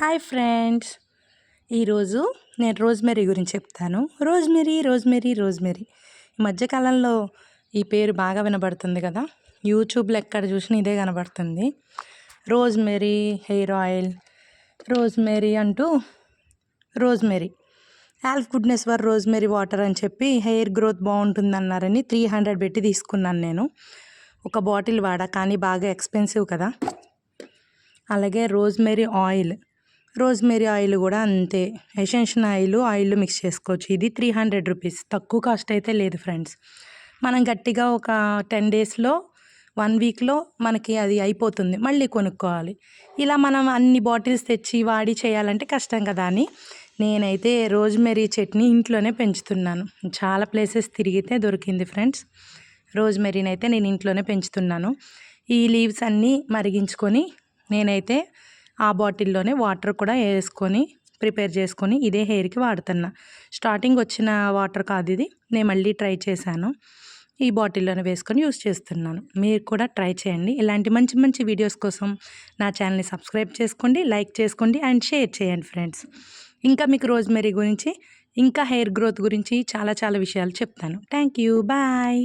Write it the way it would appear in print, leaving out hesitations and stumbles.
Hi friends, ఈరోజు నేను rosemary గురించి చెప్తాను. రోజ్మెరీ ఈ మధ్యకాలంలో ఈ పేరు బాగా వినబడుతుంది కదా. యూట్యూబ్లో ఎక్కడ చూసినా ఇదే కనబడుతుంది. రోజ్మెరీ హెయిర్ ఆయిల్, రోజ్మెరీ అంటూ rosemary all goodness for rosemary water అని చెప్పి హెయిర్ గ్రోత్ బాగుంటుందన్నారని 300 పెట్టి తీసుకున్నాను. నేను ఒక బాటిల్ వాడా, కానీ బాగా ఎక్స్పెన్సివ్ కదా. అలాగే రోజ్మెరీ ఆయిల్ కూడా అంతే. ఎసెన్షియల్ ఆయిల్ మిక్స్ చేసుకోవచ్చు. ఇది 300 రూపీస్, తక్కువ కాస్ట్ అయితే లేదు ఫ్రెండ్స్. మనం గట్టిగా ఒక 10 డేస్లో 1 వీక్లో మనకి అది అయిపోతుంది, మళ్ళీ కొనుక్కోవాలి. ఇలా మనం అన్ని బాటిల్స్ తెచ్చి వాడి చేయాలంటే కష్టం కదా అని నేనైతే రోజ్మెరీ చెట్ని ఇంట్లోనే పెంచుతున్నాను. చాలా ప్లేసెస్ తిరిగితే దొరికింది ఫ్రెండ్స్. రోజ్మెరీని అయితే నేను ఇంట్లోనే పెంచుతున్నాను. ఈ లీవ్స్ అన్నీ మరిగించుకొని నేనైతే ఆ బాటిల్లోనే వాటర్ కూడా వేసుకొని ప్రిపేర్ చేసుకొని ఇదే హెయిర్కి వాడుతున్నా. స్టార్టింగ్ వచ్చిన వాటర్ కాదు ఇది, నేను మళ్ళీ ట్రై చేశాను. ఈ బాటిల్లోనే వేసుకొని యూస్ చేస్తున్నాను. మీరు కూడా ట్రై చేయండి. ఇలాంటి మంచి మంచి వీడియోస్ కోసం నా ఛానల్ని సబ్స్క్రైబ్ చేసుకోండి, లైక్ చేసుకోండి అండ్ షేర్ చేయండి ఫ్రెండ్స్. ఇంకా మీకు రోజ్మెరీ గురించి, ఇంకా హెయిర్ గ్రోత్ గురించి చాలా చాలా విషయాలు చెప్తాను. Thank you, bye.